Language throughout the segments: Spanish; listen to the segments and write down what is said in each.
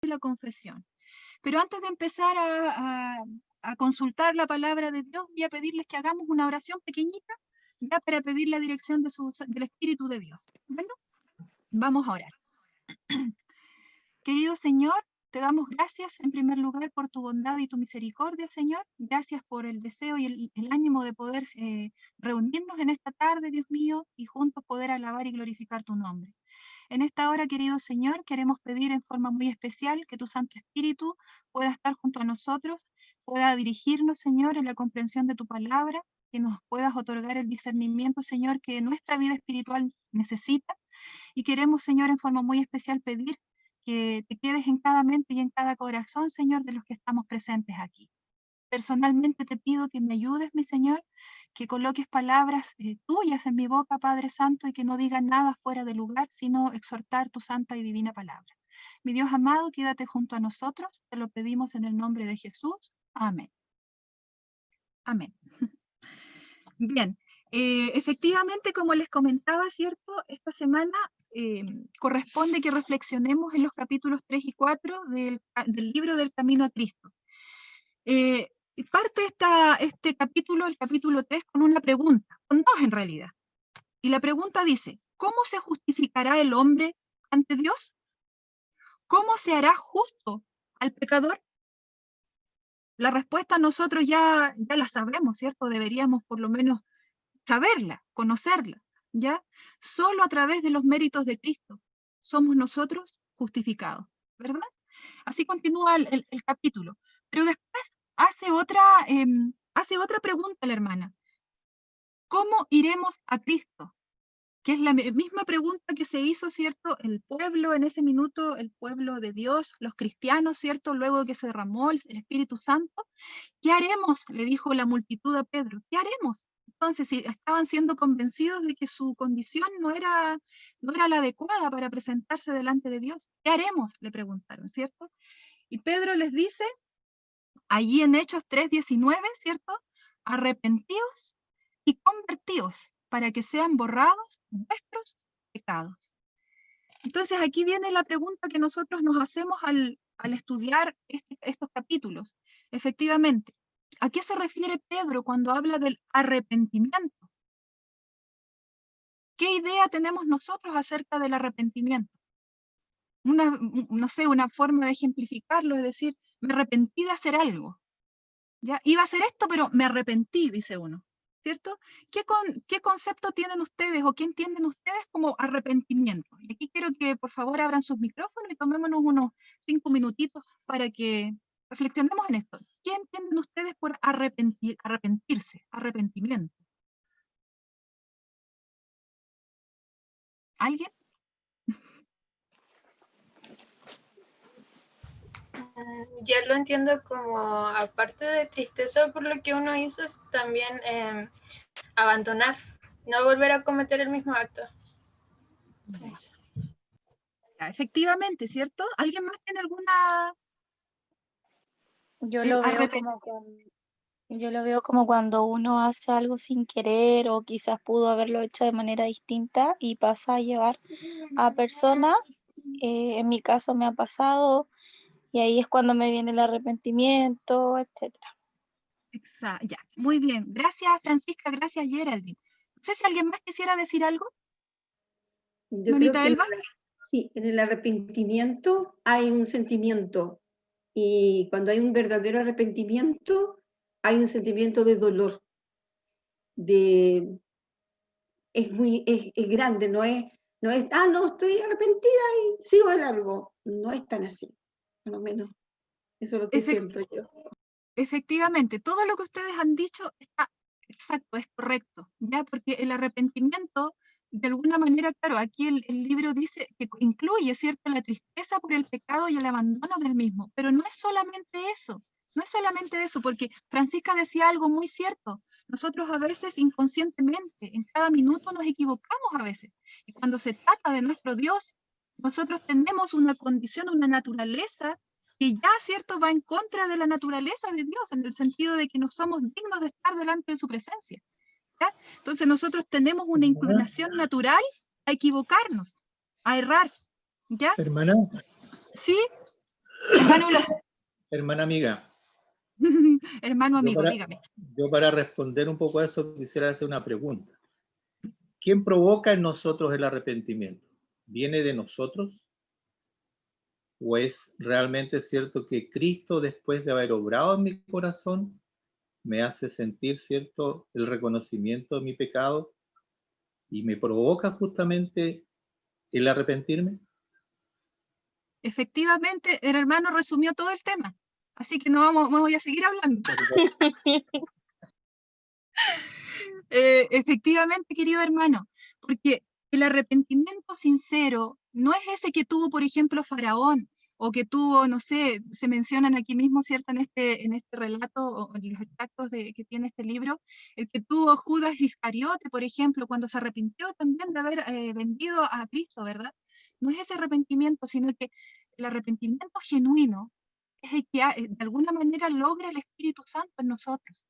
la confesión. Pero antes de empezar a consultar la palabra de Dios, voy a pedirles que hagamos una oración pequeñita, ya para pedir la dirección del Espíritu de Dios. Bueno, vamos a orar. Querido Señor, te damos gracias en primer lugar por tu bondad y tu misericordia, Señor. Gracias por el deseo y el ánimo de poder reunirnos en esta tarde, Dios mío, y juntos poder alabar y glorificar tu nombre. En esta hora, querido Señor, queremos pedir en forma muy especial que tu Santo Espíritu pueda estar junto a nosotros, pueda dirigirnos, Señor, en la comprensión de tu palabra, que nos puedas otorgar el discernimiento, Señor, que nuestra vida espiritual necesita. Y queremos, Señor, en forma muy especial pedir que te quedes en cada mente y en cada corazón, Señor, de los que estamos presentes aquí. Personalmente te pido que me ayudes, mi Señor, que coloques palabras tuyas en mi boca, Padre Santo, y que no diga nada fuera de lugar, sino exhortar tu santa y divina palabra. Mi Dios amado, quédate junto a nosotros, te lo pedimos en el nombre de Jesús. Amén. Amén. Bien, efectivamente, como les comentaba, ¿cierto? Esta semana corresponde que reflexionemos en los capítulos 3 y 4 del libro del Camino a Cristo. Parte este capítulo, el capítulo 3, con una pregunta, con dos en realidad. Y la pregunta dice, ¿cómo se justificará el hombre ante Dios? ¿Cómo se hará justo al pecador? La respuesta nosotros ya la sabemos, ¿cierto? Deberíamos por lo menos saberla, conocerla, ¿ya? Solo a través de los méritos de Cristo somos nosotros justificados, ¿verdad? Así continúa el capítulo. Pero después hace otra pregunta la hermana. ¿Cómo iremos a Cristo? Que es la misma pregunta que se hizo, ¿cierto? El pueblo en ese minuto, el pueblo de Dios, los cristianos, ¿cierto? Luego que se derramó el Espíritu Santo. ¿Qué haremos? Le dijo la multitud a Pedro. ¿Qué haremos? Entonces, si estaban siendo convencidos de que su condición no era la adecuada para presentarse delante de Dios, ¿qué haremos? Le preguntaron, ¿cierto? Y Pedro les dice, allí en Hechos 3:19, ¿cierto? Arrepentíos y convertíos para que sean borrados vuestros pecados. Entonces aquí viene la pregunta que nosotros nos hacemos al estudiar estos capítulos. Efectivamente, ¿a qué se refiere Pedro cuando habla del arrepentimiento? ¿Qué idea tenemos nosotros acerca del arrepentimiento? No sé, una forma de ejemplificarlo es decir, me arrepentí de hacer algo. ¿Ya? Iba a hacer esto, pero me arrepentí, dice uno, ¿cierto? ¿Qué concepto tienen ustedes o qué entienden ustedes como arrepentimiento? Y aquí quiero que por favor abran sus micrófonos y tomémonos unos 5 minutitos para que reflexionemos en esto. ¿Qué entienden ustedes por arrepentirse, arrepentimiento? ¿Alguien? Ya lo entiendo como, aparte de tristeza por lo que uno hizo, es también abandonar, no volver a cometer el mismo acto. Eso. Efectivamente, ¿cierto? ¿Alguien más tiene alguna? Yo lo veo como cuando uno hace algo sin querer o quizás pudo haberlo hecho de manera distinta y pasa a llevar a personas. En mi caso me ha pasado y ahí es cuando me viene el arrepentimiento, etcétera. Exacto, ya, muy bien. Gracias, Francisca, gracias, Geraldine. No sé si alguien más quisiera decir algo. Yo creo que sí, en el arrepentimiento hay un sentimiento y cuando hay un verdadero arrepentimiento hay un sentimiento de dolor, es grande, no es, no, estoy arrepentida y sigo de largo, no es tan así, por lo menos, eso es lo que siento yo. Efectivamente, todo lo que ustedes han dicho está exacto, es correcto, ¿ya? Porque el arrepentimiento, de alguna manera, claro, aquí el libro dice que incluye, ¿cierto?, la tristeza por el pecado y el abandono del mismo, pero no es solamente eso, porque Francisca decía algo muy cierto, nosotros a veces inconscientemente, en cada minuto nos equivocamos a veces, y cuando se trata de nuestro Dios, nosotros tenemos una condición, una naturaleza que ya, ¿cierto?, va en contra de la naturaleza de Dios, en el sentido de que no somos dignos de estar delante de su presencia, ¿ya? Entonces nosotros tenemos una inclinación natural a equivocarnos, a errar, ¿ya? Hermana. ¿Sí? Hermano Eulogio. Hermana amiga. Hermano amigo, dígame. Yo para responder un poco a eso quisiera hacer una pregunta. ¿Quién provoca en nosotros el arrepentimiento? ¿Viene de nosotros? ¿O es realmente cierto que Cristo, después de haber obrado en mi corazón, me hace sentir, cierto, el reconocimiento de mi pecado y me provoca justamente el arrepentirme? Efectivamente, el hermano resumió todo el tema, así que no vamos a seguir hablando. Efectivamente, querido hermano, porque el arrepentimiento sincero no es ese que tuvo, por ejemplo, Faraón, o que tuvo, no sé, se mencionan aquí mismo, ¿cierto?, en este relato, o en los extractos que tiene este libro, el que tuvo Judas Iscariote, por ejemplo, cuando se arrepintió también de haber vendido a Cristo, ¿verdad? No es ese arrepentimiento, sino que el arrepentimiento genuino es el que de alguna manera logra el Espíritu Santo en nosotros.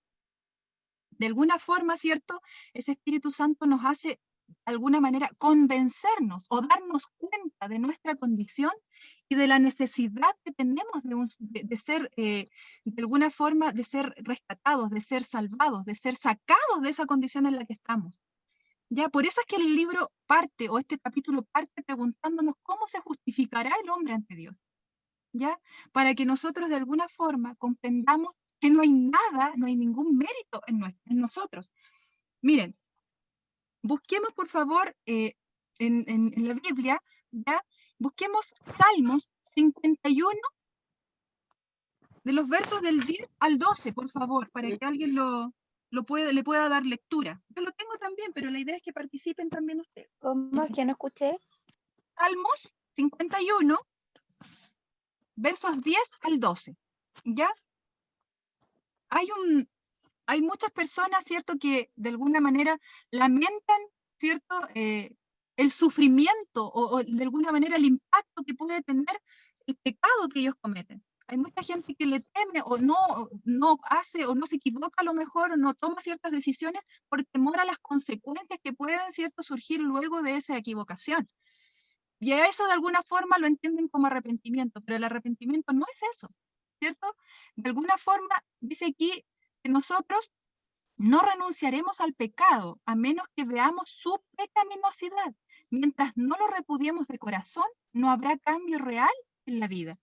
De alguna forma, ¿cierto? Ese Espíritu Santo nos hace, de alguna manera, convencernos o darnos cuenta de nuestra condición y de la necesidad que tenemos de ser, de alguna forma, de ser rescatados, de ser salvados, de ser sacados de esa condición en la que estamos. Ya, por eso es que el libro parte, o este capítulo parte preguntándonos cómo se justificará el hombre ante Dios. ¿Ya? Para que nosotros de alguna forma comprendamos que no hay nada, no hay ningún mérito en nosotros. Miren, busquemos por favor en la Biblia, ¿ya? Busquemos Salmos 51, de los versos del 10 al 12, por favor, para que alguien le pueda dar lectura. Yo lo tengo también, pero la idea es que participen también ustedes. ¿Cómo es que no escuché? Salmos 51, versos 10 al 12, ¿ya? Hay muchas personas, ¿cierto?, que de alguna manera lamentan, ¿cierto?, el sufrimiento o de alguna manera el impacto que puede tener el pecado que ellos cometen. Hay mucha gente que le teme o no hace o no se equivoca a lo mejor o no toma ciertas decisiones por temor a las consecuencias que pueden, ¿cierto?, surgir luego de esa equivocación. Y a eso de alguna forma lo entienden como arrepentimiento, pero el arrepentimiento no es eso, ¿cierto? De alguna forma dice aquí que nosotros no renunciaremos al pecado a menos que veamos su pecaminosidad. Mientras no lo repudiemos de corazón, no habrá cambio real en la vida.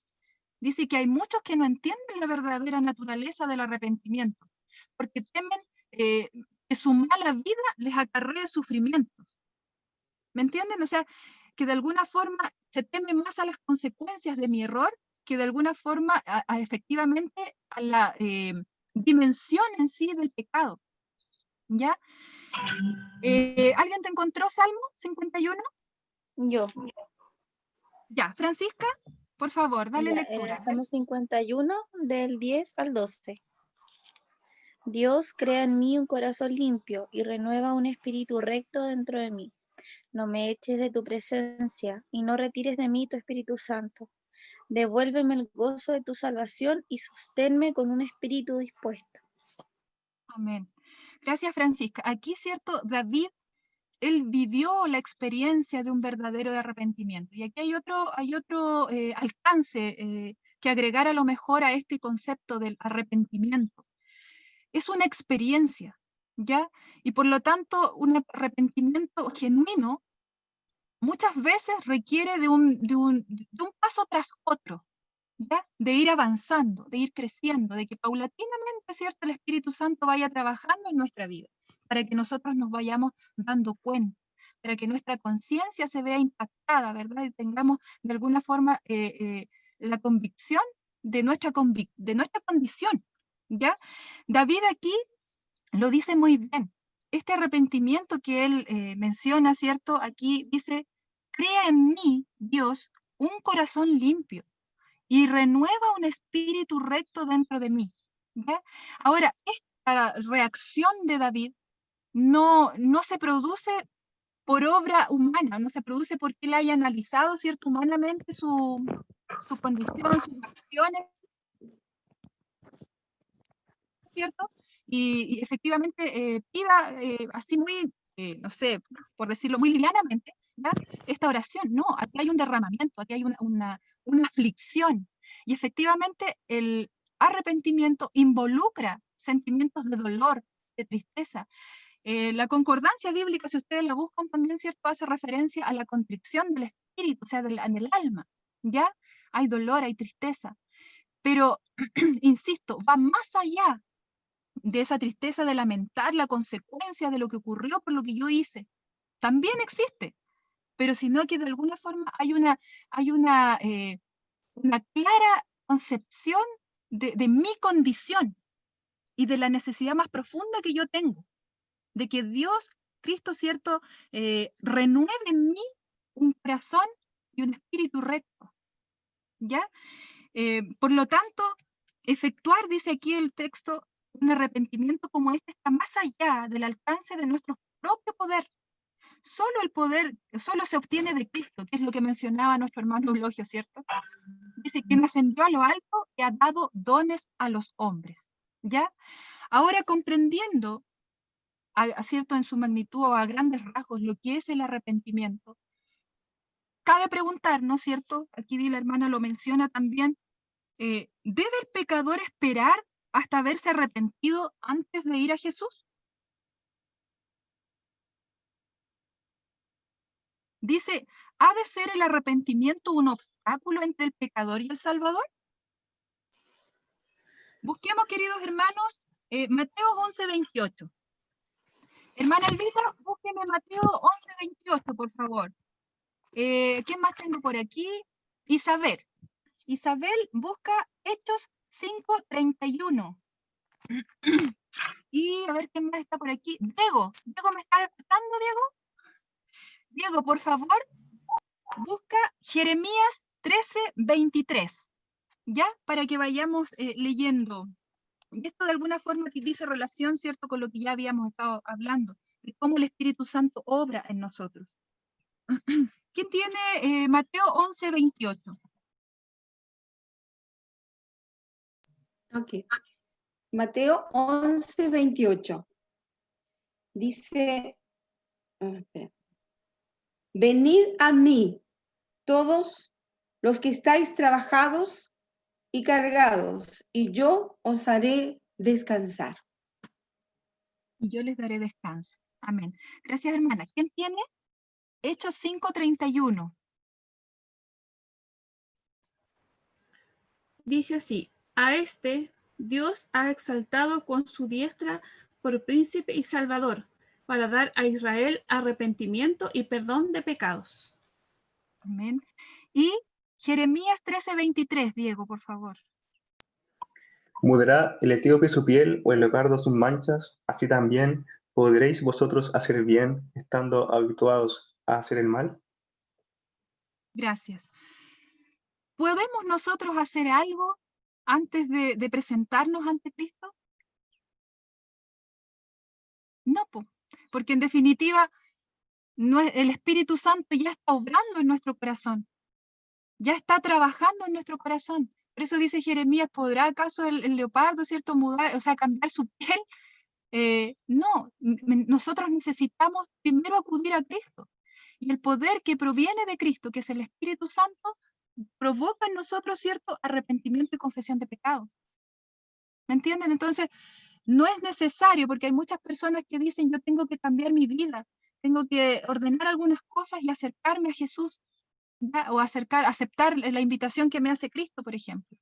Dice que hay muchos que no entienden la verdadera naturaleza del arrepentimiento, porque temen que su mala vida les acarree sufrimientos. ¿Me entienden? O sea, que de alguna forma se teme más a las consecuencias de mi error que de alguna forma efectivamente a la dimensión en sí del pecado. ¿Ya? ¿Alguien te encontró Salmo 51? Yo. Ya, Francisca, por favor, dale lectura. Salmo 51, del 10 al 12. Dios, crea en mí un corazón limpio y renueva un espíritu recto dentro de mí. No me eches de tu presencia y no retires de mí tu Espíritu Santo. Devuélveme el gozo de tu salvación y sosténme con un espíritu dispuesto. Amén. Gracias, Francisca. Aquí, cierto, David, él vivió la experiencia de un verdadero arrepentimiento. Y aquí hay otro alcance que agregar a lo mejor a este concepto del arrepentimiento. Es una experiencia, ¿ya? Y por lo tanto, un arrepentimiento genuino muchas veces requiere de un paso tras otro, ¿ya? De ir avanzando, de ir creciendo, de que paulatinamente, ¿cierto?, el Espíritu Santo vaya trabajando en nuestra vida, para que nosotros nos vayamos dando cuenta, para que nuestra conciencia se vea impactada, ¿verdad? Y tengamos de alguna forma la convicción de nuestra condición, ¿ya? David aquí lo dice muy bien. Este arrepentimiento que él menciona, ¿cierto? Aquí dice, crea en mí, Dios, un corazón limpio y renueva un espíritu recto dentro de mí. ¿Ya? Ahora, esta reacción de David no se produce por obra humana, no se produce porque él haya analizado, ¿cierto?, humanamente su condición, sus acciones, ¿cierto? Y efectivamente pida así muy, no sé, por decirlo muy livianamente, ¿ya?, esta oración. No, aquí hay un derramamiento, aquí hay una aflicción, Y efectivamente el arrepentimiento involucra sentimientos de dolor, de tristeza. La concordancia bíblica, si ustedes la buscan también, ¿cierto?, hace referencia a la contrición del espíritu, o sea, del alma, ¿ya? Hay dolor, hay tristeza, pero, insisto, va más allá de esa tristeza de lamentar la consecuencia de lo que ocurrió por lo que yo hice. También existe, pero sino que de alguna forma hay una clara concepción de mi condición y de la necesidad más profunda que yo tengo, de que Dios, Cristo, ¿cierto?, renueve en mí un corazón y un espíritu recto, ¿ya? Por lo tanto, efectuar, dice aquí el texto, un arrepentimiento como este está más allá del alcance de nuestro propio poder. Solo el poder, solo se obtiene de Cristo, que es lo que mencionaba nuestro hermano Eulogio, ¿cierto? Dice, quien ascendió a lo alto y ha dado dones a los hombres, ¿ya? Ahora, comprendiendo, ¿cierto?, en su magnitud o a grandes rasgos lo que es el arrepentimiento, cabe preguntar, ¿no es cierto? Aquí la hermana lo menciona también, ¿debe el pecador esperar hasta haberse arrepentido antes de ir a Jesús? Dice, ¿ha de ser el arrepentimiento un obstáculo entre el pecador y el Salvador? Busquemos, queridos hermanos, Mateo 11:28. Hermana Elvita, búsqueme Mateo 11:28, por favor. ¿Quién más tengo por aquí? Isabel. Isabel busca Hechos 5:31. Y a ver quién más está por aquí. Diego, ¿me estás escuchando, Diego? Diego, por favor, busca Jeremías 13:23, ¿ya? Para que vayamos leyendo. Y esto de alguna forma dice relación, ¿cierto?, con lo que ya habíamos estado hablando, de cómo el Espíritu Santo obra en nosotros. ¿Quién tiene Mateo 11:28? Ok. Mateo 11:28. Dice, espera. Venid a mí, todos los que estáis trabajados y cargados, y yo os haré descansar. Y yo les daré descanso. Amén. Gracias, hermana. ¿Quién tiene? Hechos 5:31. Dice así, a este Dios ha exaltado con su diestra por príncipe y salvador, para dar a Israel arrepentimiento y perdón de pecados. Amén. Y Jeremías 13:23, Diego, por favor. ¿Mudará el etíope su piel o el leopardo sus manchas? Así también podréis vosotros hacer el bien, estando habituados a hacer el mal. Gracias. ¿Podemos nosotros hacer algo antes de presentarnos ante Cristo? No, porque en definitiva el Espíritu Santo ya está obrando en nuestro corazón, ya está trabajando en nuestro corazón. Por eso dice Jeremías, ¿podrá acaso el leopardo, cierto, mudar, o sea, cambiar su piel? No, nosotros necesitamos primero acudir a Cristo. Y el poder que proviene de Cristo, que es el Espíritu Santo, provoca en nosotros, cierto, arrepentimiento y confesión de pecados. ¿Me entienden? Entonces, no es necesario, porque hay muchas personas que dicen, yo tengo que cambiar mi vida, tengo que ordenar algunas cosas y acercarme a Jesús, ¿ya? O aceptar la invitación que me hace Cristo, por ejemplo.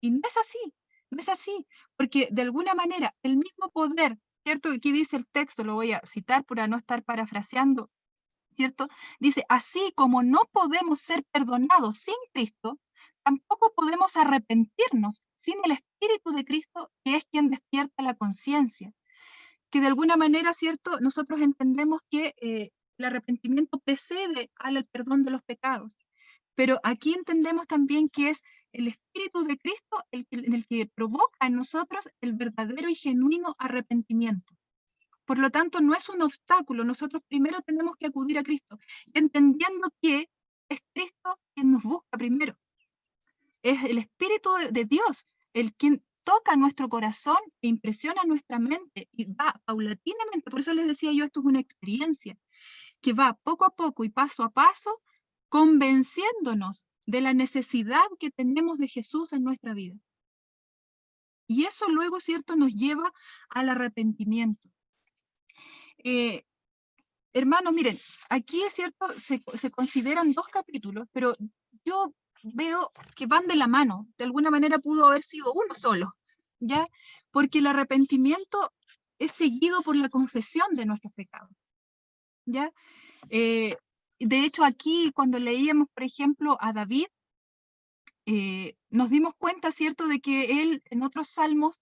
Y no es así, no es así, porque de alguna manera el mismo poder, ¿cierto? Aquí dice el texto, lo voy a citar para no estar parafraseando, ¿cierto? Dice, así como no podemos ser perdonados sin Cristo, tampoco podemos arrepentirnos sin el Espíritu de Cristo, que es quien despierta la conciencia. Que de alguna manera, ¿cierto?, nosotros entendemos que el arrepentimiento precede al perdón de los pecados. Pero aquí entendemos también que es el Espíritu de Cristo el que provoca en nosotros el verdadero y genuino arrepentimiento. Por lo tanto, no es un obstáculo. Nosotros primero tenemos que acudir a Cristo, entendiendo que es Cristo quien nos busca primero. Es el Espíritu de Dios el quien toca nuestro corazón e impresiona nuestra mente y va paulatinamente. Por eso les decía yo, esto es una experiencia que va poco a poco y paso a paso convenciéndonos de la necesidad que tenemos de Jesús en nuestra vida. Y eso luego, ¿cierto?, nos lleva al arrepentimiento. Hermanos, miren, aquí es cierto, se consideran 2 capítulos, pero yo veo que van de la mano. De alguna manera pudo haber sido uno solo, ¿ya? Porque el arrepentimiento es seguido por la confesión de nuestros pecados, ¿ya? De hecho, aquí cuando leíamos, por ejemplo, a David, nos dimos cuenta, ¿cierto?, de que él en otros salmos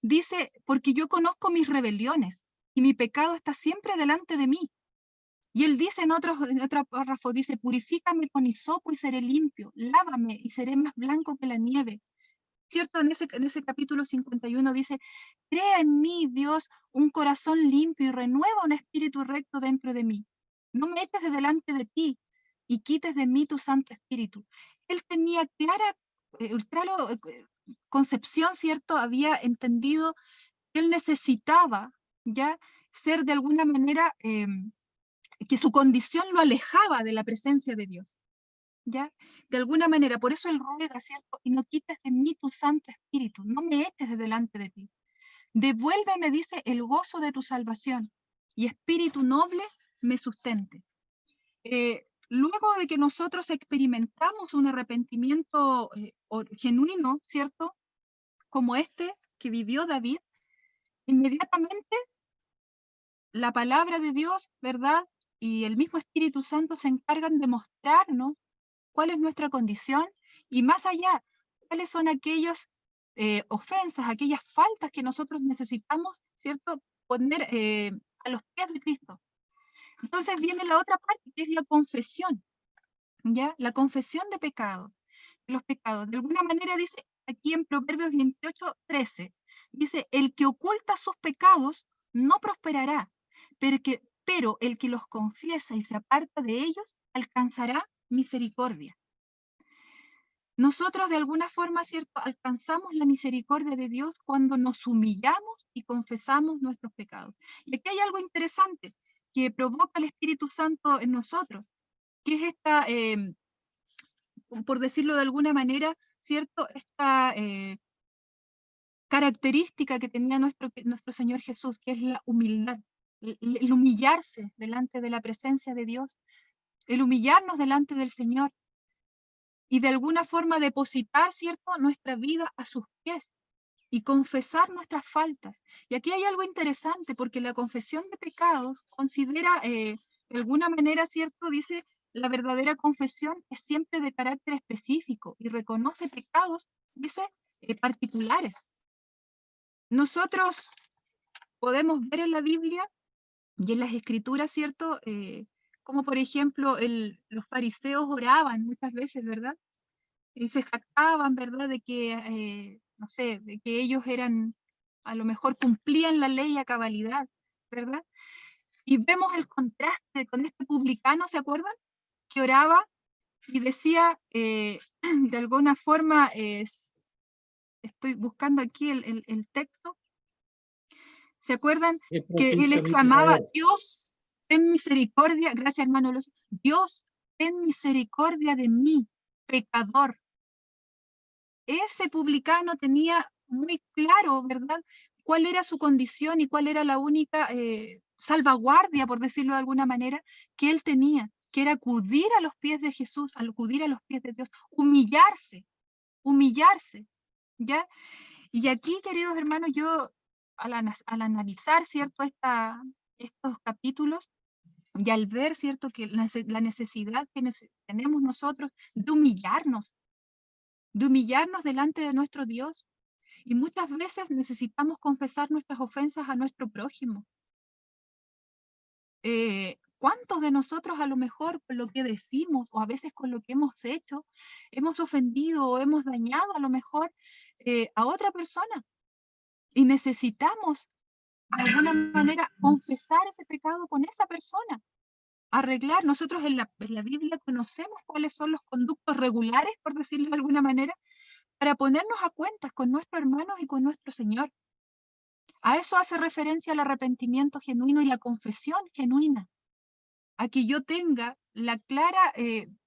dice, porque yo conozco mis rebeliones y mi pecado está siempre delante de mí. Y él dice en otro párrafo, dice, purifícame con hisopo y seré limpio, lávame y seré más blanco que la nieve. ¿Cierto? En ese capítulo 51 dice, crea en mí, Dios, un corazón limpio y renueva un espíritu recto dentro de mí. No me eches de delante de ti y quites de mí tu Santo Espíritu. Él tenía clara concepción, ¿cierto? Había entendido que él necesitaba ya ser de alguna manera, que su condición lo alejaba de la presencia de Dios. ¿Ya? De alguna manera, por eso él ruega, ¿cierto? Y no quites de mí tu Santo Espíritu, no me eches de delante de ti. Devuélveme, dice, el gozo de tu salvación, y espíritu noble me sustente. Luego de que nosotros experimentamos un arrepentimiento genuino, ¿cierto? Como este que vivió David, inmediatamente la palabra de Dios, ¿verdad? Y el mismo Espíritu Santo se encargan de mostrarnos cuál es nuestra condición y más allá, cuáles son aquellas ofensas, aquellas faltas que nosotros necesitamos, ¿cierto?, poner a los pies de Cristo. Entonces viene la otra parte, que es la confesión, ¿ya? La confesión de pecados, los pecados. De alguna manera dice aquí en Proverbios 28:13, dice, el que oculta sus pecados no prosperará, pero el que los confiesa y se aparta de ellos alcanzará misericordia. Nosotros de alguna forma, ¿cierto?, alcanzamos la misericordia de Dios cuando nos humillamos y confesamos nuestros pecados. Y aquí hay algo interesante que provoca el Espíritu Santo en nosotros, que es esta, por decirlo de alguna manera, ¿cierto?, esta característica que tenía nuestro Señor Jesús, que es la humildad, el humillarse delante de la presencia de Dios, el humillarnos delante del Señor, y de alguna forma depositar, ¿cierto?, nuestra vida a sus pies y confesar nuestras faltas. Y aquí hay algo interesante, porque la confesión de pecados considera, de alguna manera, ¿cierto?, dice, la verdadera confesión es siempre de carácter específico y reconoce pecados, dice, particulares. Nosotros podemos ver en la Biblia y en las Escrituras, ¿cierto?, como por ejemplo los fariseos oraban muchas veces, ¿verdad? Y se jactaban, ¿verdad?, de que, no sé, de que ellos eran, a lo mejor cumplían la ley a cabalidad, ¿verdad? Y vemos el contraste con este publicano, ¿se acuerdan? Que oraba y decía, de alguna forma, estoy buscando aquí el texto, ¿se acuerdan? Que él exclamaba, Dios, ten misericordia, gracias hermano, Dios, ten misericordia de mí, pecador. Ese publicano tenía muy claro, ¿verdad?, cuál era su condición y cuál era la única salvaguardia, por decirlo de alguna manera, que él tenía, que era acudir a los pies de Jesús, acudir a los pies de Dios, humillarse, ¿ya? Y aquí, queridos hermanos, yo al analizar, ¿cierto?, estos capítulos, y al ver, ¿cierto?, que la necesidad que tenemos nosotros de humillarnos delante de nuestro Dios. Y muchas veces necesitamos confesar nuestras ofensas a nuestro prójimo. ¿Cuántos de nosotros a lo mejor con lo que decimos o a veces con lo que hemos hecho, hemos ofendido o hemos dañado a lo mejor a otra persona? Y necesitamos de alguna manera confesar ese pecado con esa persona. Arreglar, nosotros en la Biblia conocemos cuáles son los conductos regulares, por decirlo de alguna manera, para ponernos a cuentas con nuestros hermanos y con nuestro Señor. A eso hace referencia el arrepentimiento genuino y la confesión genuina, a que yo tenga la clara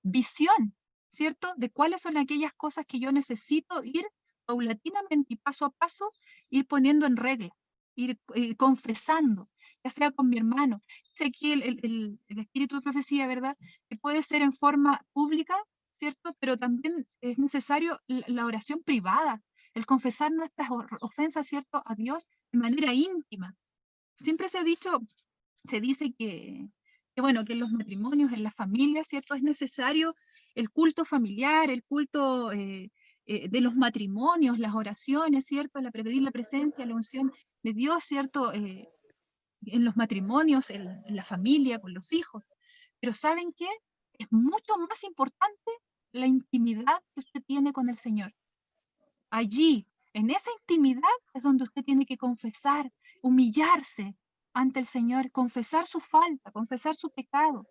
visión ¿cierto? De cuáles son aquellas cosas que yo necesito ir paulatinamente y paso a paso, ir poniendo en regla, ir confesando, ya sea con mi hermano. Dice aquí el espíritu de profecía, ¿verdad? Que puede ser en forma pública, ¿cierto? Pero también es necesario la oración privada, el confesar nuestras ofensas, ¿cierto? A Dios de manera íntima. Siempre se ha dicho, se dice bueno, que en los matrimonios, en las familias, ¿cierto? Es necesario el culto familiar, el culto de los matrimonios, las oraciones, ¿cierto? Pedir la presencia, la unción de Dios, ¿cierto? En los matrimonios, en la familia, con los hijos. Pero ¿saben qué? Es mucho más importante la intimidad que usted tiene con el Señor. Allí, en esa intimidad, es donde usted tiene que confesar, humillarse ante el Señor, confesar su falta, confesar su pecado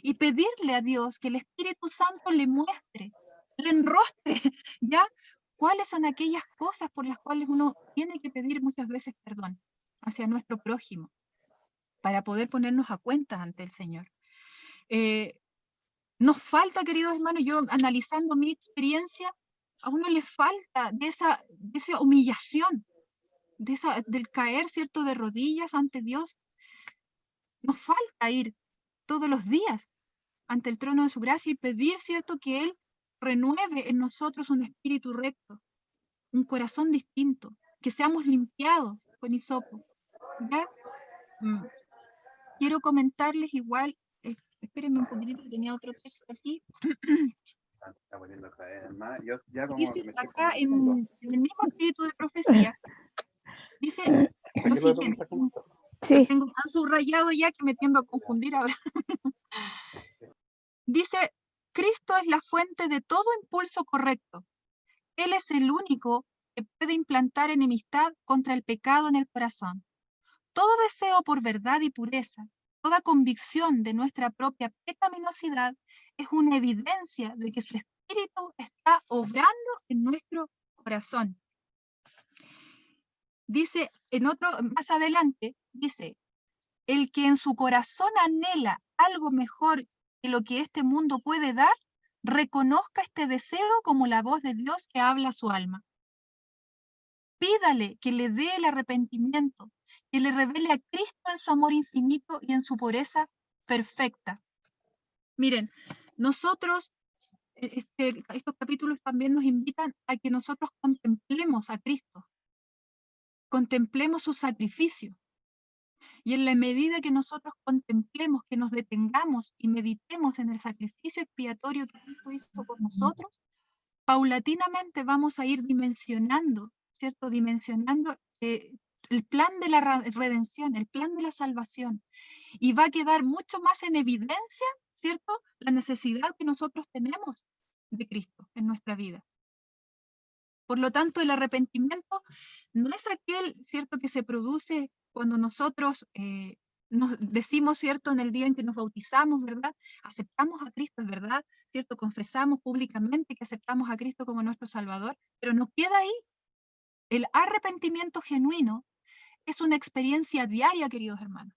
y pedirle a Dios que el Espíritu Santo le muestre, le enrostre, ¿ya? ¿Cuáles son aquellas cosas por las cuales uno tiene que pedir muchas veces perdón hacia nuestro prójimo para poder ponernos a cuenta ante el Señor? Nos falta, queridos hermanos, yo analizando mi experiencia, a uno le falta de esa humillación, del caer, ¿cierto?, de rodillas ante Dios. Nos falta ir todos los días ante el trono de su gracia y pedir, ¿cierto?, que Él renueve en nosotros un espíritu recto, un corazón distinto, que seamos limpiados con hisopo. ¿Ya? Quiero comentarles igual, espérenme un poquitito, que tenía otro texto aquí. Está volviendo a caer más. Yo ya como Dice me estoy acá en convenciendo. el mismo espíritu de profecía, dice lo siguiente. Sí. Lo tengo tan subrayado ya que me tiendo a confundir ahora. Dice, Cristo es la fuente de todo impulso correcto. Él es el único que puede implantar enemistad contra el pecado en el corazón. Todo deseo por verdad y pureza, toda convicción de nuestra propia pecaminosidad es una evidencia de que su espíritu está obrando en nuestro corazón. Dice, más adelante, dice, el que en su corazón anhela algo mejor que lo que este mundo puede dar, reconozca este deseo como la voz de Dios que habla a su alma. Pídale que le dé el arrepentimiento, que le revele a Cristo en su amor infinito y en su pureza perfecta. Miren, nosotros, estos capítulos también nos invitan a que nosotros contemplemos a Cristo, contemplemos su sacrificio. Y en la medida que nosotros contemplemos, que nos detengamos y meditemos en el sacrificio expiatorio que Cristo hizo por nosotros, paulatinamente vamos a ir dimensionando, ¿cierto? Dimensionando el plan de la redención, el plan de la salvación. Y va a quedar mucho más en evidencia, ¿cierto?, la necesidad que nosotros tenemos de Cristo en nuestra vida. Por lo tanto, el arrepentimiento no es aquel, ¿cierto?, que se produce cuando nosotros nos decimos, ¿cierto?, en el día en que nos bautizamos, ¿verdad? Aceptamos a Cristo, es verdad, ¿cierto? Confesamos públicamente que aceptamos a Cristo como nuestro Salvador, pero no queda ahí. El arrepentimiento genuino es una experiencia diaria, queridos hermanos.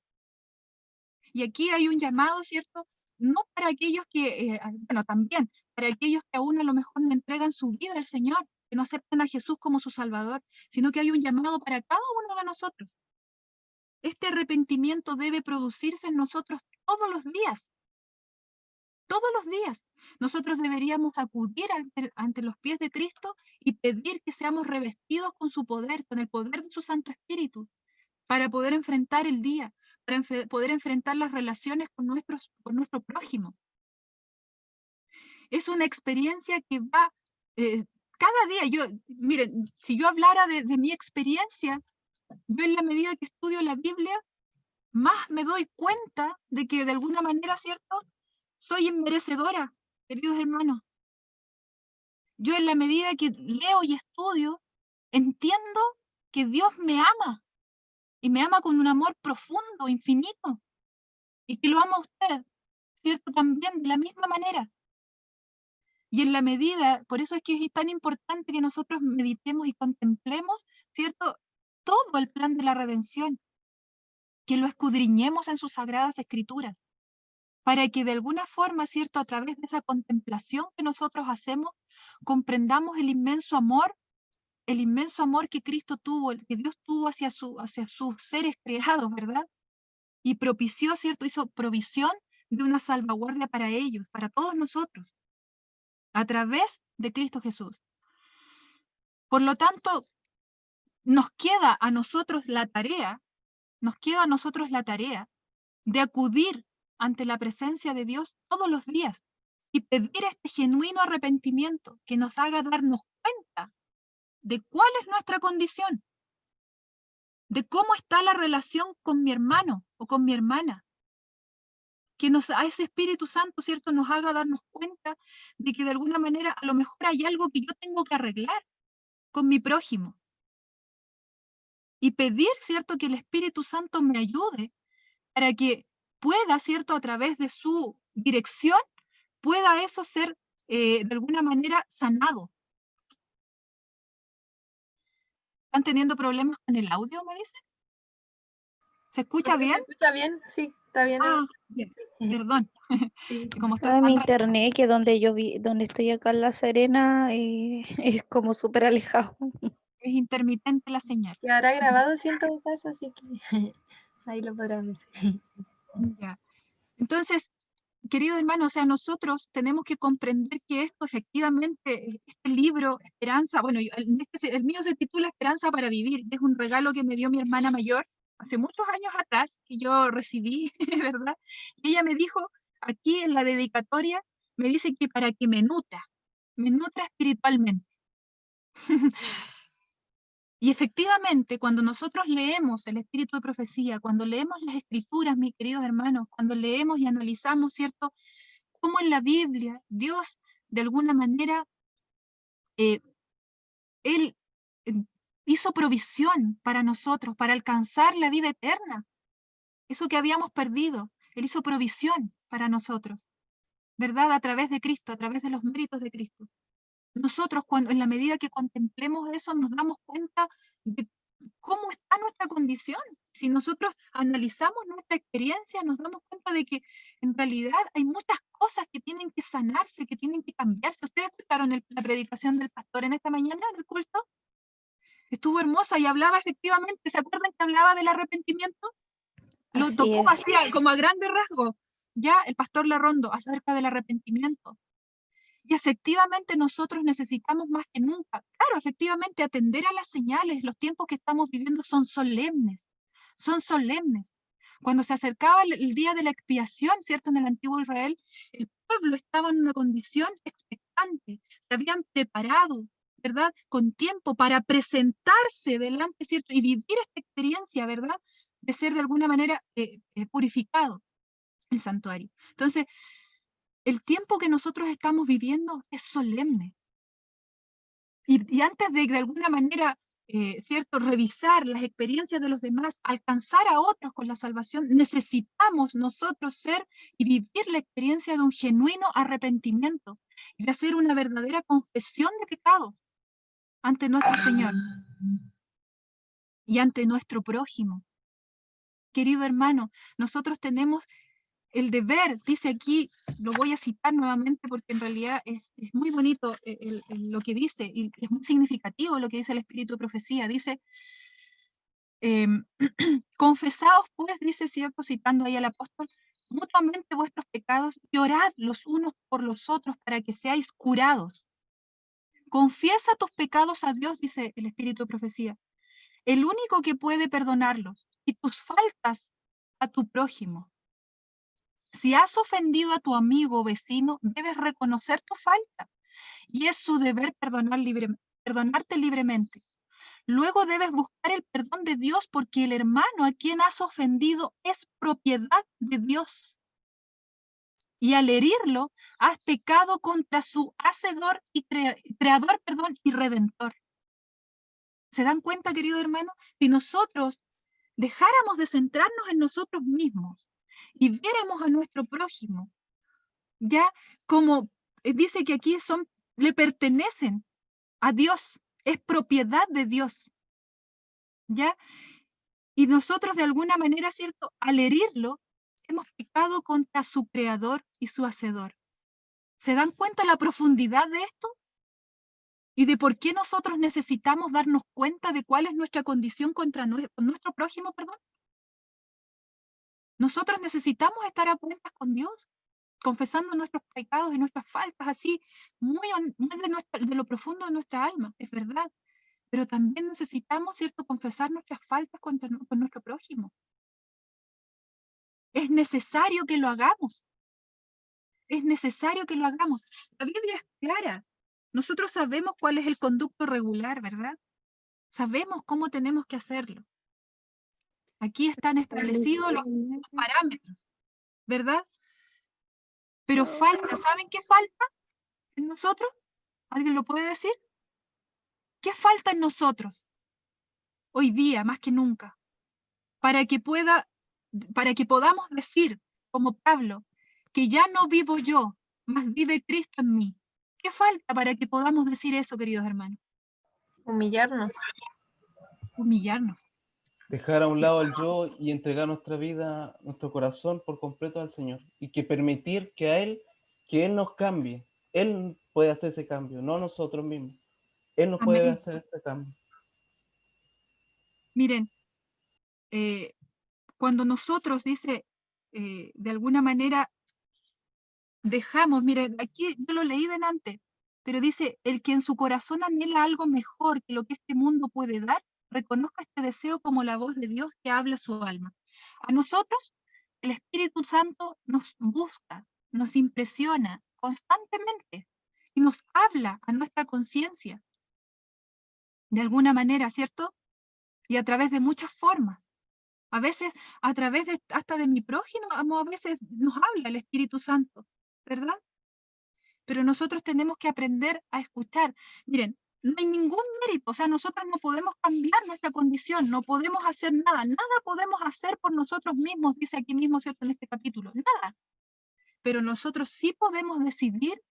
Y aquí hay un llamado, ¿cierto? No para aquellos que, bueno, también para aquellos que aún a lo mejor no entregan su vida al Señor, que no aceptan a Jesús como su Salvador, sino que hay un llamado para cada uno de nosotros. Este arrepentimiento debe producirse en nosotros todos los días. Todos los días. Nosotros deberíamos acudir ante los pies de Cristo y pedir que seamos revestidos con su poder, con el poder de su Santo Espíritu, para poder enfrentar el día, para poder enfrentar las relaciones con nuestro prójimo. Es una experiencia que va cada día. Miren, si yo hablara de mi experiencia, yo en la medida que estudio la Biblia, más me doy cuenta de que de alguna manera, ¿cierto?, soy inmerecedora, queridos hermanos. Yo en la medida que leo y estudio, entiendo que Dios me ama, y me ama con un amor profundo, infinito, y que lo ama a usted, ¿cierto?, también de la misma manera. Y en la medida, por eso es que es tan importante que nosotros meditemos y contemplemos, ¿cierto?, todo el plan de la redención, que lo escudriñemos en sus sagradas escrituras, para que de alguna forma, ¿cierto?, a través de esa contemplación que nosotros hacemos, comprendamos el inmenso amor que Cristo tuvo, el que Dios tuvo hacia sus seres creados, ¿verdad? Y propició, ¿cierto?, hizo provisión de una salvaguardia para ellos, para todos nosotros, a través de Cristo Jesús. Por lo tanto, nos queda a nosotros la tarea de acudir ante la presencia de Dios todos los días y pedir este genuino arrepentimiento que nos haga darnos cuenta de cuál es nuestra condición, de cómo está la relación con mi hermano o con mi hermana, que a ese Espíritu Santo, ¿cierto?, nos haga darnos cuenta de que de alguna manera a lo mejor hay algo que yo tengo que arreglar con mi prójimo. Y pedir, ¿cierto?, que el Espíritu Santo me ayude para que pueda, ¿cierto?, a través de su dirección, pueda eso ser de alguna manera sanado. ¿Están teniendo problemas con el audio, me dicen? ¿Se escucha bien? ¿Se escucha bien? Sí, está bien. Ah, bien. Perdón. Sí. Como estoy Mi tan internet, que donde estoy acá en La Serena, es como súper alejado. es intermitente la señal. Quedará grabado, siento, en casa, así que ahí lo podrán ver. Ya. Entonces, querido hermano, o sea, nosotros tenemos que comprender que esto efectivamente, este libro, Esperanza, bueno, el mío se titula Esperanza para Vivir, y es un regalo que me dio mi hermana mayor hace muchos años atrás, que yo recibí, ¿verdad? Y ella me dijo, aquí en la dedicatoria, me dice que para que me nutra espiritualmente. Y efectivamente, cuando nosotros leemos el espíritu de profecía, cuando leemos las escrituras, mis queridos hermanos, cuando leemos y analizamos, ¿cierto?, cómo en la Biblia Dios, de alguna manera, Él hizo provisión para nosotros, para alcanzar la vida eterna. Eso que habíamos perdido, Él hizo provisión para nosotros, ¿verdad? A través de Cristo, a través de los méritos de Cristo. Nosotros, cuando en la medida que contemplemos eso, nos damos cuenta de cómo está nuestra condición. Si nosotros analizamos nuestra experiencia, nos damos cuenta de que en realidad hay muchas cosas que tienen que sanarse, que tienen que cambiarse. ¿Ustedes escucharon la predicación del pastor en esta mañana en el culto? Estuvo hermosa y hablaba efectivamente, ¿se acuerdan que hablaba del arrepentimiento? Lo Así tocó es. así, como a grandes rasgos, ya el pastor Larrondo, acerca del arrepentimiento. Y efectivamente nosotros necesitamos más que nunca, claro, efectivamente atender a las señales. Los tiempos que estamos viviendo son solemnes, son solemnes. Cuando se acercaba el día de la expiación, ¿cierto? En el antiguo Israel, el pueblo estaba en una condición expectante, se habían preparado, ¿verdad?, con tiempo para presentarse delante, ¿cierto?, y vivir esta experiencia, ¿verdad?, de ser de alguna manera purificado el santuario. Entonces, el tiempo que nosotros estamos viviendo es solemne. Y antes de alguna manera, ¿cierto?, revisar las experiencias de los demás, alcanzar a otros con la salvación, necesitamos nosotros ser y vivir la experiencia de un genuino arrepentimiento y de hacer una verdadera confesión de pecado ante nuestro Señor y ante nuestro prójimo. Querido hermano, nosotros tenemos el deber, dice aquí, lo voy a citar nuevamente porque en realidad es muy bonito lo que dice, y es muy significativo lo que dice el Espíritu de Profecía. Dice, confesaos pues, dice, cierto, citando ahí al apóstol, mutuamente vuestros pecados y orad los unos por los otros para que seáis curados. Confiesa tus pecados a Dios, dice el Espíritu de Profecía, el único que puede perdonarlos, y tus faltas a tu prójimo. Si has ofendido a tu amigo o vecino, debes reconocer tu falta y es su deber perdonarte libremente. Luego debes buscar el perdón de Dios porque el hermano a quien has ofendido es propiedad de Dios. Y al herirlo, has pecado contra su hacedor y creador, y redentor. ¿Se dan cuenta, querido hermano? Si nosotros dejáramos de centrarnos en nosotros mismos y viéramos a nuestro prójimo, ya como dice que aquí le pertenecen a Dios, es propiedad de Dios, ¿ya? Y nosotros de alguna manera, ¿cierto?, al herirlo, hemos pecado contra su creador y su hacedor. ¿Se dan cuenta la profundidad de esto? ¿Y de por qué nosotros necesitamos darnos cuenta de cuál es nuestra condición con nuestro prójimo, perdón? Nosotros necesitamos estar a cuentas con Dios, confesando nuestros pecados y nuestras faltas, así, muy de lo profundo de nuestra alma, es verdad. Pero también necesitamos, ¿cierto?, confesar nuestras faltas con nuestro prójimo. Es necesario que lo hagamos. Es necesario que lo hagamos. La Biblia es clara. Nosotros sabemos cuál es el conducto regular, ¿verdad? Sabemos cómo tenemos que hacerlo. Aquí están establecidos los parámetros, ¿verdad? Pero falta, ¿saben qué falta en nosotros? ¿Alguien lo puede decir? ¿Qué falta en nosotros hoy día, más que nunca? Para que podamos decir, como Pablo, que ya no vivo yo, mas vive Cristo en mí. ¿Qué falta para que podamos decir eso, queridos hermanos? Humillarnos. Humillarnos. Dejar a un lado el yo y entregar nuestra vida, nuestro corazón por completo al Señor. Y que permitir que Él nos cambie. Él puede hacer ese cambio, no nosotros mismos. Él nos puede hacer este cambio. Miren, cuando nosotros, dice, de alguna manera, dejamos, miren, aquí yo lo leí delante, pero dice, el que en su corazón anhela algo mejor que lo que este mundo puede dar, reconozca este deseo como la voz de Dios que habla a su alma. A nosotros, el Espíritu Santo nos busca, nos impresiona constantemente y nos habla a nuestra conciencia, de alguna manera, ¿cierto? Y a través de muchas formas. A veces, a través hasta de mi prójimo, a veces nos habla el Espíritu Santo, ¿verdad? Pero nosotros tenemos que aprender a escuchar. Miren, no hay ningún mérito, o sea, nosotros no podemos cambiar nuestra condición, no podemos hacer nada, nada podemos hacer por nosotros mismos, dice aquí mismo, ¿cierto?, en este capítulo, nada. Pero nosotros sí podemos decidir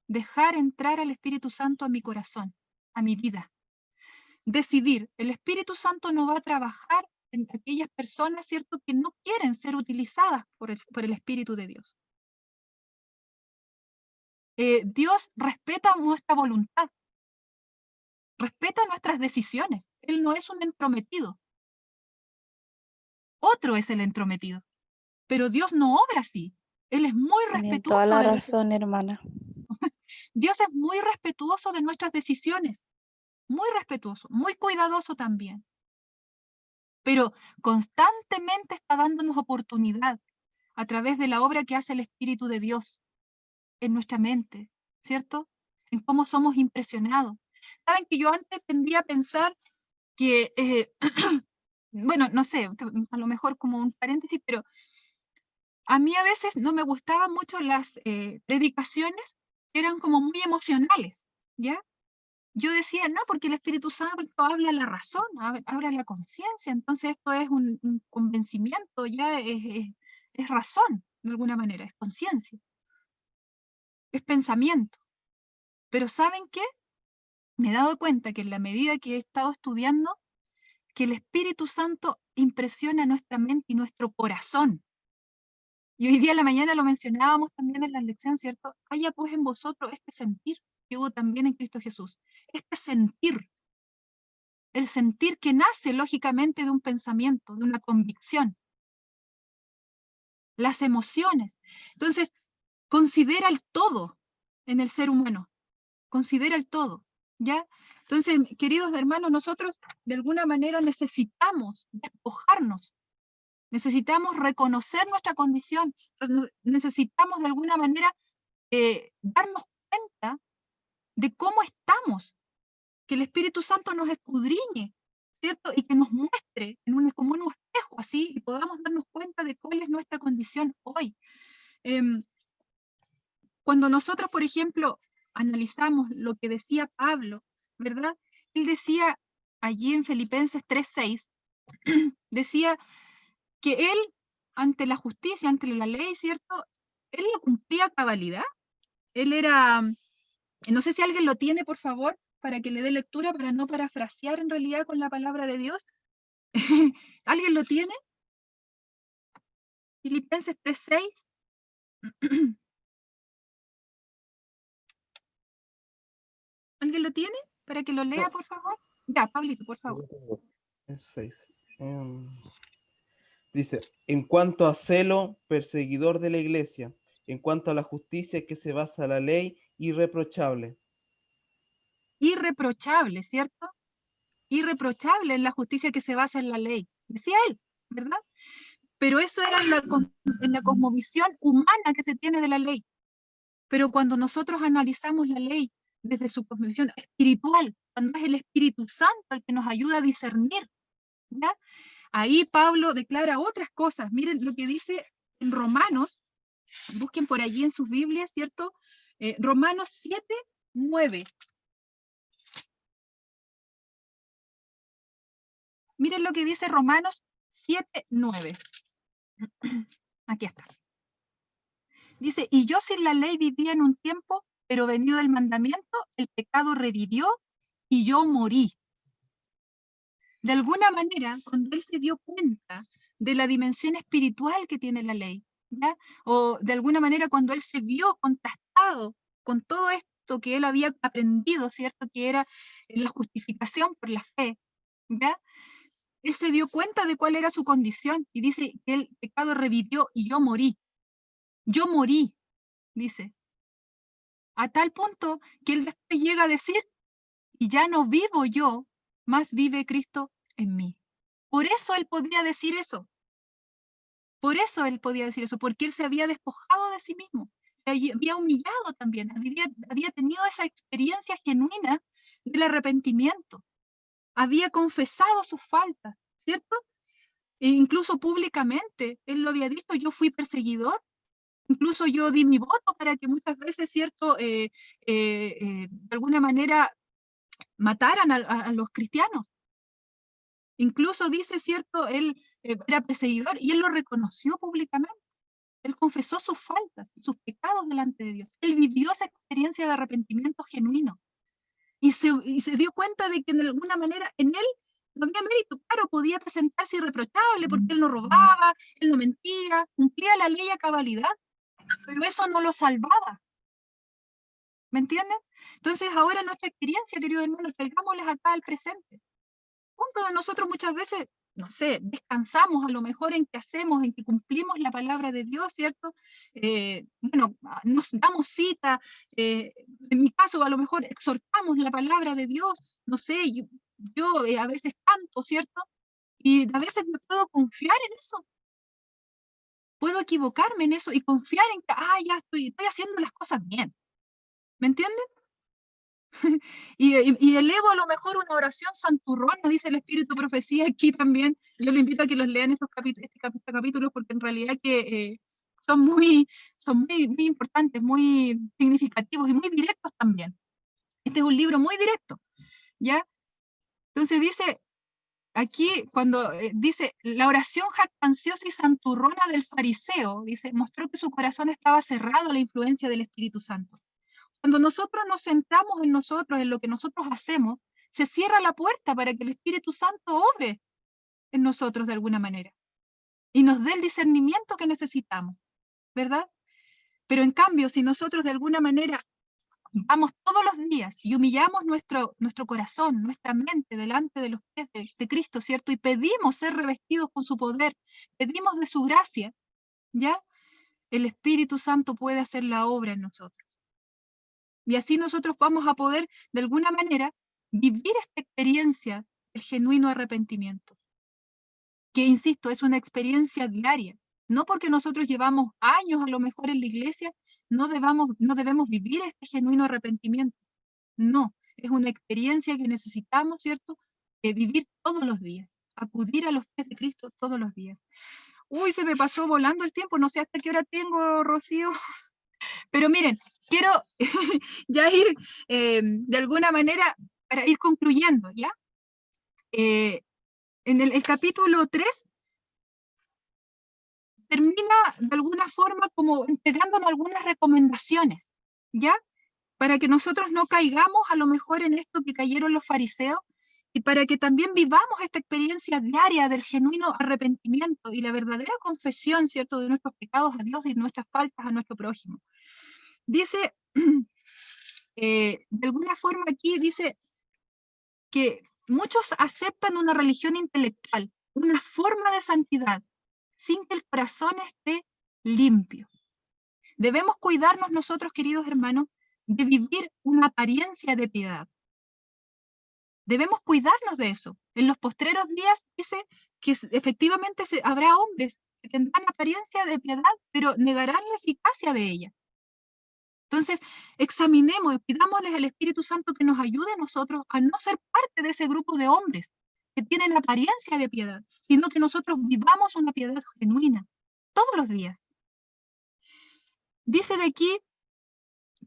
dejar entrar al Espíritu Santo a mi corazón, a mi vida. Decidir, el Espíritu Santo no va a trabajar en aquellas personas, ¿cierto?, que no quieren ser utilizadas por el Espíritu de Dios. Dios respeta nuestra voluntad, respeta nuestras decisiones. Él no es un entrometido. Otro es el entrometido. Pero Dios no obra así. Él es muy respetuoso. Tienen toda la razón, hermana. Dios es muy respetuoso de nuestras decisiones. Muy respetuoso, muy cuidadoso también. Pero constantemente está dándonos oportunidad a través de la obra que hace el Espíritu de Dios en nuestra mente, ¿cierto? En cómo somos impresionados. Saben que yo antes tendía a pensar que, bueno, no sé, a lo mejor como un paréntesis, pero a mí a veces no me gustaban mucho las predicaciones que eran como muy emocionales, ¿ya? Yo decía, no, porque el Espíritu Santo habla la razón, habla la conciencia, entonces esto es un convencimiento, ya es razón, de alguna manera, es conciencia, es pensamiento. Pero ¿saben qué? Me he dado cuenta que en la medida que he estado estudiando, que el Espíritu Santo impresiona nuestra mente y nuestro corazón. Y hoy día en la mañana lo mencionábamos también en la lección, ¿cierto? Haya pues en vosotros este sentir que hubo también en Cristo Jesús. Este sentir, el sentir que nace lógicamente de un pensamiento, de una convicción. Las emociones. Entonces, considera el todo en el ser humano. Considera el todo, ¿ya? Entonces, queridos hermanos, nosotros de alguna manera necesitamos despojarnos, necesitamos reconocer nuestra condición, necesitamos de alguna manera darnos cuenta de cómo estamos, que el Espíritu Santo nos escudriñe, ¿cierto? Y que nos muestre como un espejo así, y podamos darnos cuenta de cuál es nuestra condición hoy. Cuando nosotros, por ejemplo, analizamos lo que decía Pablo, ¿verdad? Él decía allí en Filipenses 3:6, decía que él, ante la justicia, ante la ley, ¿cierto? Él lo cumplía a cabalidad. Él era, no sé si alguien lo tiene, por favor, para que le dé lectura, para no parafrasear en realidad con la palabra de Dios. ¿Alguien lo tiene? Filipenses 3:6. ¿Alguien lo tiene? Para que lo lea, por favor. Ya, Pablito, por favor. Es 6. Dice, en cuanto a celo, perseguidor de la iglesia, en cuanto a la justicia que se basa en la ley, irreprochable. Irreprochable, ¿cierto? Irreprochable en la justicia que se basa en la ley. Decía él, ¿verdad? Pero eso era en la cosmovisión humana que se tiene de la ley. Pero cuando nosotros analizamos la ley desde su cosmovisión espiritual, cuando es el Espíritu Santo el que nos ayuda a discernir, ¿ya? Ahí Pablo declara otras cosas. Miren lo que dice en Romanos, busquen por allí en sus Biblias, ¿cierto? Romanos 7:9. Miren lo que dice Romanos 7:9. Aquí está. Dice, y yo sin la ley vivía en un tiempo, pero venido el mandamiento, el pecado revivió y yo morí. De alguna manera, cuando él se dio cuenta de la dimensión espiritual que tiene la ley, ¿ya? O de alguna manera cuando él se vio contrastado con todo esto que él había aprendido, ¿cierto? Que era la justificación por la fe, ¿ya? Él se dio cuenta de cuál era su condición y dice que el pecado revivió y yo morí. Yo morí, dice. A tal punto que él después llega a decir, y ya no vivo yo, más vive Cristo en mí. Por eso él podía decir eso. Por eso él podía decir eso, porque él se había despojado de sí mismo. Se había humillado también, había tenido esa experiencia genuina del arrepentimiento. Había confesado sus faltas, ¿cierto? E incluso públicamente, él lo había dicho, yo fui perseguidor, incluso yo di mi voto para que muchas veces, ¿cierto? De alguna manera mataran a los cristianos. Incluso dice, ¿cierto? Él era perseguidor y él lo reconoció públicamente. Él confesó sus faltas, sus pecados delante de Dios. Él vivió esa experiencia de arrepentimiento genuino. Y se dio cuenta de que de alguna manera en él no había mérito. Claro, podía presentarse irreprochable porque él no robaba, él no mentía, cumplía la ley a cabalidad, pero eso no lo salvaba. ¿Me entienden? Entonces ahora nuestra experiencia, queridos hermanos, traigámosles acá al presente. Punto de nosotros muchas veces, no sé, descansamos a lo mejor en que hacemos, en que cumplimos la palabra de Dios, ¿cierto? Bueno, nos damos cita, en mi caso a lo mejor exhortamos la palabra de Dios, no sé, yo a veces canto, ¿cierto? Y a veces me puedo confiar en eso. Puedo equivocarme en eso y confiar en que, ya estoy haciendo las cosas bien. ¿Me entienden? Y elevo a lo mejor una oración santurrona, dice el Espíritu Profecía aquí también. Yo le invito a que los lean estos capítulos porque en realidad que son muy importantes, muy significativos y muy directos también. Este es un libro muy directo, ¿ya? Entonces dice, aquí cuando dice, la oración jactanciosa y santurrona del fariseo, dice, mostró que su corazón estaba cerrado a la influencia del Espíritu Santo. Cuando nosotros nos centramos en nosotros, en lo que nosotros hacemos, se cierra la puerta para que el Espíritu Santo obre en nosotros de alguna manera y nos dé el discernimiento que necesitamos, ¿verdad? Pero en cambio, si nosotros de alguna manera vamos todos los días y humillamos nuestro corazón, nuestra mente delante de los pies de Cristo, ¿cierto? Y pedimos ser revestidos con su poder, pedimos de su gracia, ¿ya? El Espíritu Santo puede hacer la obra en nosotros. Y así nosotros vamos a poder, de alguna manera, vivir esta experiencia, el genuino arrepentimiento. Que, insisto, es una experiencia diaria. No porque nosotros llevamos años a lo mejor en la iglesia, no debemos vivir este genuino arrepentimiento. No, es una experiencia que necesitamos, ¿cierto? Vivir todos los días, acudir a los pies de Cristo todos los días. Uy, se me pasó volando el tiempo, no sé hasta qué hora tengo, Rocío. Pero miren, quiero ya ir de alguna manera para ir concluyendo, ¿ya? En el capítulo 3 termina de alguna forma como entregándonos algunas recomendaciones, ¿ya? Para que nosotros no caigamos a lo mejor en esto que cayeron los fariseos, y para que también vivamos esta experiencia diaria del genuino arrepentimiento y la verdadera confesión, ¿cierto?, de nuestros pecados a Dios y nuestras faltas a nuestro prójimo. Dice, de alguna forma aquí dice que muchos aceptan una religión intelectual, una forma de santidad, sin que el corazón esté limpio. Debemos cuidarnos nosotros, queridos hermanos, de vivir una apariencia de piedad. Debemos cuidarnos de eso. En los postreros días dice que efectivamente habrá hombres que tendrán apariencia de piedad, pero negarán la eficacia de ella. Entonces, examinemos y pidámosles al Espíritu Santo que nos ayude a nosotros a no ser parte de ese grupo de hombres que tienen apariencia de piedad, sino que nosotros vivamos una piedad genuina todos los días. Dice de aquí,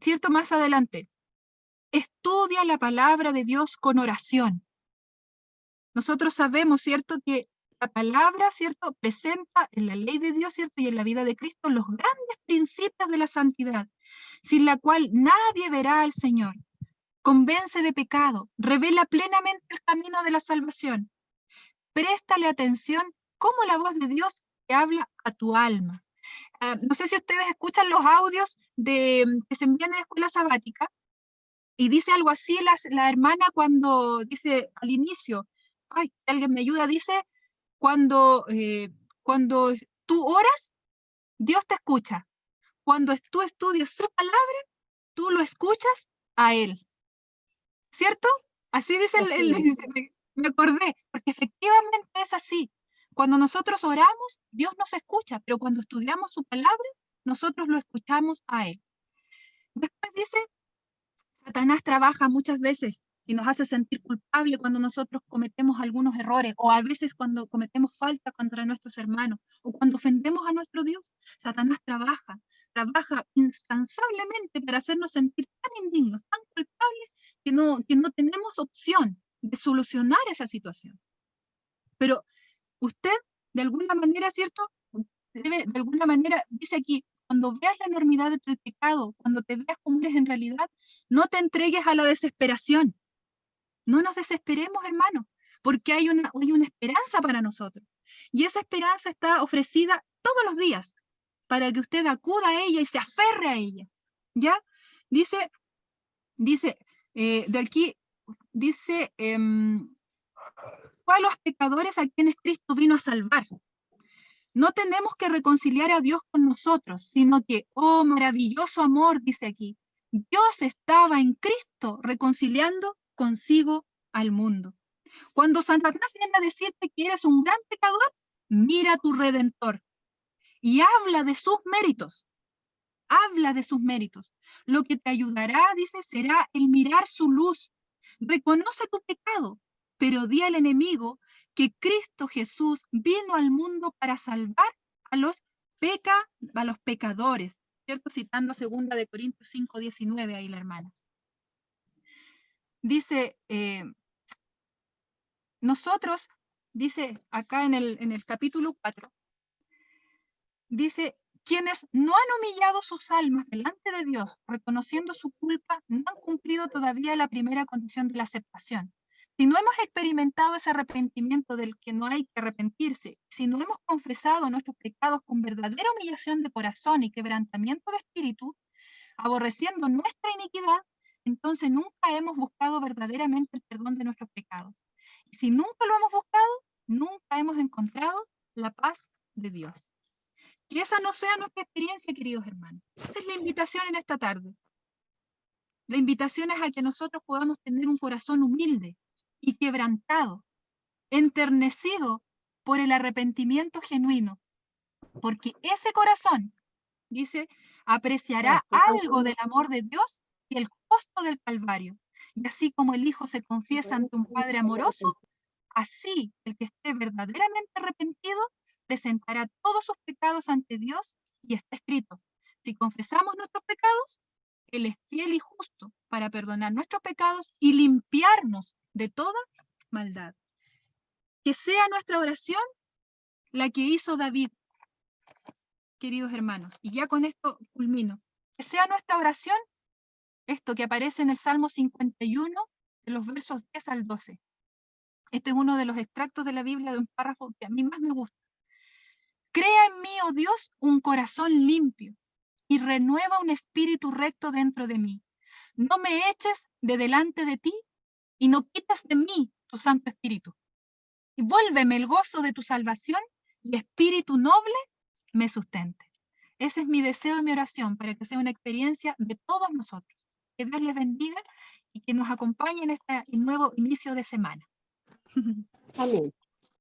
¿cierto?, más adelante, estudia la palabra de Dios con oración. Nosotros sabemos, ¿cierto?, que la palabra, ¿cierto?, presenta en la ley de Dios, ¿cierto?, y en la vida de Cristo los grandes principios de la santidad, sin la cual nadie verá al Señor. Convence de pecado, revela plenamente el camino de la salvación. Préstale atención cómo la voz de Dios te habla a tu alma. No sé si ustedes escuchan los audios que se envían en la escuela sabática, y dice algo así la hermana cuando dice al inicio, ay, si alguien me ayuda, dice, cuando tú oras, Dios te escucha. Cuando tú estudias su palabra, tú lo escuchas a Él. ¿Cierto? Así dice me acordé, porque efectivamente es así. Cuando nosotros oramos, Dios nos escucha, pero cuando estudiamos su palabra, nosotros lo escuchamos a Él. Después dice, Satanás trabaja muchas veces y nos hace sentir culpable cuando nosotros cometemos algunos errores, o a veces cuando cometemos falta contra nuestros hermanos, o cuando ofendemos a nuestro Dios. Satanás trabaja incansablemente para hacernos sentir tan indignos, tan culpables, que no tenemos opción de solucionar esa situación. Pero usted, de alguna manera, ¿cierto?, de alguna manera, dice aquí, cuando veas la enormidad de tu pecado, cuando te veas como eres en realidad, no te entregues a la desesperación. No nos desesperemos, hermanos, porque hay una esperanza para nosotros. Y esa esperanza está ofrecida todos los días para que usted acuda a ella y se aferre a ella. ¿Ya? Dice de aquí, dice, ¿cuál los pecadores a quienes Cristo vino a salvar? No tenemos que reconciliar a Dios con nosotros, sino que, oh, maravilloso amor, dice aquí, Dios estaba en Cristo reconciliando consigo al mundo. Cuando Satanás viene a decirte que eres un gran pecador, mira a tu Redentor y habla de sus méritos. Habla de sus méritos. Lo que te ayudará, dice, será el mirar su luz. Reconoce tu pecado, pero di al enemigo que Cristo Jesús vino al mundo para salvar a los pecadores, ¿cierto? Citando 2 Corintios 5:19 ahí la hermana. Dice, nosotros, dice acá en el capítulo 4, dice, quienes no han humillado sus almas delante de Dios, reconociendo su culpa, no han cumplido todavía la primera condición de la aceptación. Si no hemos experimentado ese arrepentimiento del que no hay que arrepentirse, si no hemos confesado nuestros pecados con verdadera humillación de corazón y quebrantamiento de espíritu, aborreciendo nuestra iniquidad, entonces nunca hemos buscado verdaderamente el perdón de nuestros pecados. Y si nunca lo hemos buscado, nunca hemos encontrado la paz de Dios. Que esa no sea nuestra experiencia, queridos hermanos. Esa es la invitación en esta tarde. La invitación es a que nosotros podamos tener un corazón humilde y quebrantado, enternecido por el arrepentimiento genuino, porque ese corazón, dice, apreciará algo del amor de Dios y el costo del Calvario. Y así como el Hijo se confiesa ante un Padre amoroso, así el que esté verdaderamente arrepentido presentará todos sus pecados ante Dios, y está escrito, si confesamos nuestros pecados, Él es fiel y justo para perdonar nuestros pecados y limpiarnos de toda maldad. Que sea nuestra oración la que hizo David, queridos hermanos, y ya con esto culmino. Que sea nuestra oración esto que aparece en el Salmo 51, en los versos 10 al 12. Este es uno de los extractos de la Biblia de un párrafo que a mí más me gusta. Crea en mí, oh Dios, un corazón limpio y renueva un espíritu recto dentro de mí. No me eches de delante de ti y no quites de mí tu Santo Espíritu. Y vuélveme el gozo de tu salvación y espíritu noble me sustente. Ese es mi deseo y mi oración para que sea una experiencia de todos nosotros. Que Dios les bendiga y que nos acompañe en este nuevo inicio de semana. Amén.